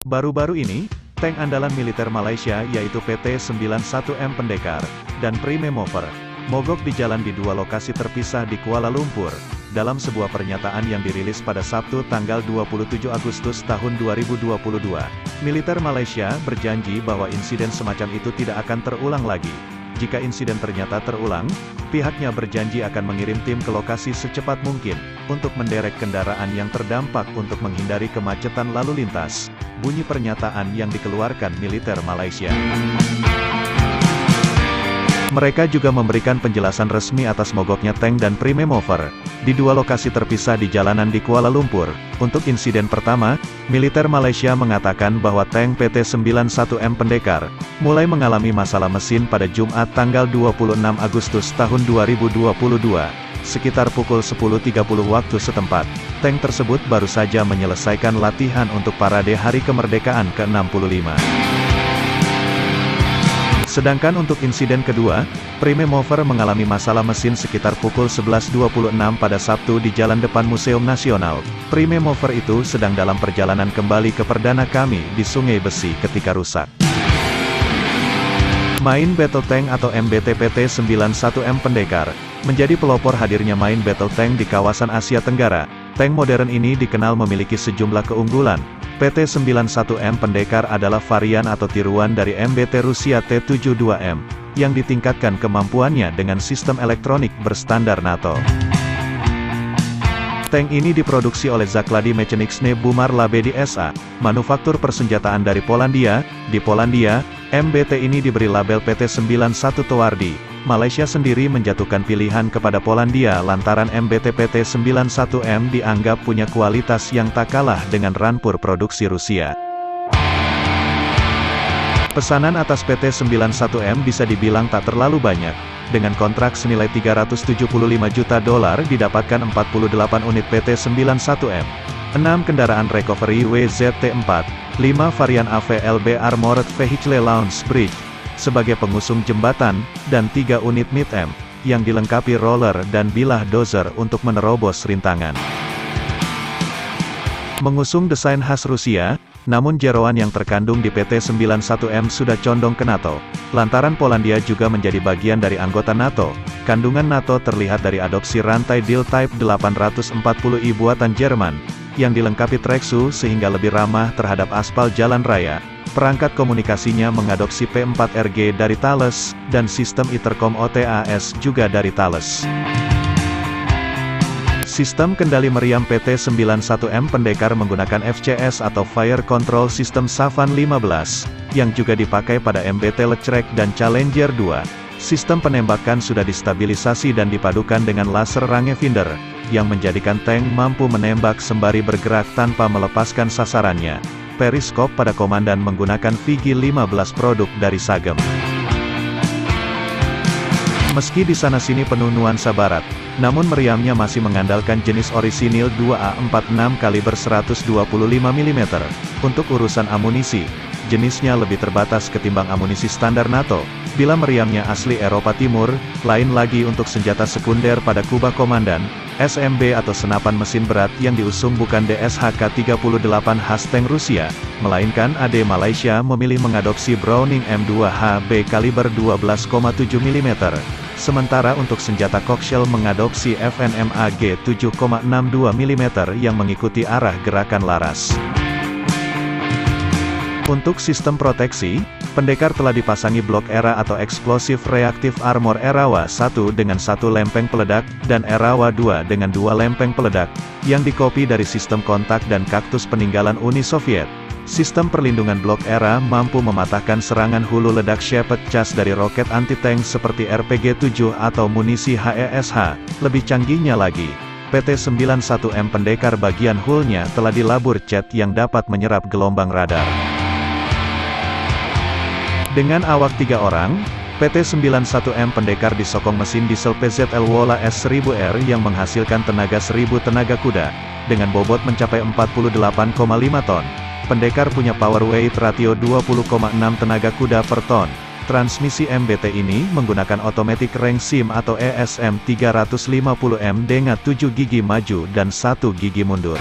Baru-baru ini, tank andalan militer Malaysia yaitu PT-91M Pendekar dan Prime Mover mogok di jalan di dua lokasi terpisah di Kuala Lumpur. Dalam sebuah pernyataan yang dirilis pada Sabtu tanggal 27 Agustus tahun 2022, militer Malaysia berjanji bahwa insiden semacam itu tidak akan terulang lagi. Jika insiden ternyata terulang, pihaknya berjanji akan mengirim tim ke lokasi secepat mungkin untuk menderek kendaraan yang terdampak untuk menghindari kemacetan lalu lintas. Bunyi pernyataan yang dikeluarkan militer Malaysia. Mereka juga memberikan penjelasan resmi atas mogoknya tank dan Prime Mover di dua lokasi terpisah di jalanan di Kuala Lumpur. Untuk insiden pertama, militer Malaysia mengatakan bahwa tank PT-91M Pendekar mulai mengalami masalah mesin pada Jumat tanggal 26 Agustus tahun 2022, sekitar pukul 10.30 waktu setempat. Tank tersebut baru saja menyelesaikan latihan untuk parade Hari Kemerdekaan ke-65. Sedangkan untuk insiden kedua, Prime Mover mengalami masalah mesin sekitar pukul 11.26 pada Sabtu di jalan depan Museum Nasional. Prime Mover itu sedang dalam perjalanan kembali ke perdana kami di Sungai Besi ketika rusak. Main Battle Tank atau MBT PT-91M Pendekar menjadi pelopor hadirnya main battle tank di kawasan Asia Tenggara. Tank modern ini dikenal memiliki sejumlah keunggulan. PT-91M Pendekar adalah varian atau tiruan dari MBT Rusia T-72M, yang ditingkatkan kemampuannya dengan sistem elektronik berstandar NATO. Tank ini diproduksi oleh Zakłady Mechaniczne Bumar Labedi SA, manufaktur persenjataan dari Polandia. Di Polandia, MBT ini diberi label PT-91 Towardi. Malaysia sendiri menjatuhkan pilihan kepada Polandia lantaran MBT PT-91M dianggap punya kualitas yang tak kalah dengan rampur produksi Rusia. Pesanan atas PT-91M bisa dibilang tak terlalu banyak. Dengan kontrak senilai $375 juta didapatkan 48 unit PT-91M, 6 kendaraan recovery WZT-4, 5 varian AVLB Armored Vehicle Launch Bridge sebagai pengusung jembatan, dan 3 unit mid-M, yang dilengkapi roller dan bilah dozer untuk menerobos rintangan. Mengusung desain khas Rusia, namun jeroan yang terkandung di PT-91M sudah condong ke NATO. Lantaran Polandia juga menjadi bagian dari anggota NATO, kandungan NATO terlihat dari adopsi rantai Diel Type 840i buatan Jerman, yang dilengkapi treksu sehingga lebih ramah terhadap aspal jalan raya. Perangkat komunikasinya mengadopsi P4RG dari Thales, dan sistem intercom OTAS juga dari Thales. Sistem kendali meriam PT-91M Pendekar menggunakan FCS atau Fire Control System Savan 15, yang juga dipakai pada MBT Leclerc dan Challenger 2. Sistem penembakan sudah distabilisasi dan dipadukan dengan laser rangefinder, yang menjadikan tank mampu menembak sembari bergerak tanpa melepaskan sasarannya. Periskop pada komandan menggunakan VG-15 produk dari Sagem. Meski di sana-sini penuh nuansa barat, namun meriamnya masih mengandalkan jenis orisinil 2A46 kaliber 125 mm. Untuk urusan amunisi, jenisnya lebih terbatas ketimbang amunisi standar NATO. Bila meriamnya asli Eropa Timur, lain lagi untuk senjata sekunder pada kubah komandan. SMB atau senapan mesin berat yang diusung bukan DSHK-38 khas tank Rusia, melainkan AD Malaysia memilih mengadopsi Browning M2HB kaliber 12,7 mm. Sementara untuk senjata Cockshell mengadopsi FNMAG 7,62 mm yang mengikuti arah gerakan laras. Untuk sistem proteksi, Pendekar telah dipasangi blok ERA atau Explosive Reactive Armor ERAWA 1 dengan 1 lempeng peledak, dan ERAWA 2 dengan 2 lempeng peledak, yang dikopi dari sistem kontak dan kaktus peninggalan Uni Soviet. Sistem perlindungan blok ERA mampu mematahkan serangan hulu ledak Shepard cas dari roket anti-tank seperti RPG-7 atau munisi HESH. Lebih canggihnya lagi, PT-91M Pendekar bagian hullnya telah dilabur cat yang dapat menyerap gelombang radar. Dengan awak 3 orang, PT-91M Pendekar disokong mesin diesel PZL Wola S1000R yang menghasilkan tenaga 1000 tenaga kuda, dengan bobot mencapai 48,5 ton. Pendekar punya power weight ratio 20,6 tenaga kuda per ton. Transmisi MBT ini menggunakan Automatic Range Sim atau ESM 350M dengan 7 gigi maju dan 1 gigi mundur.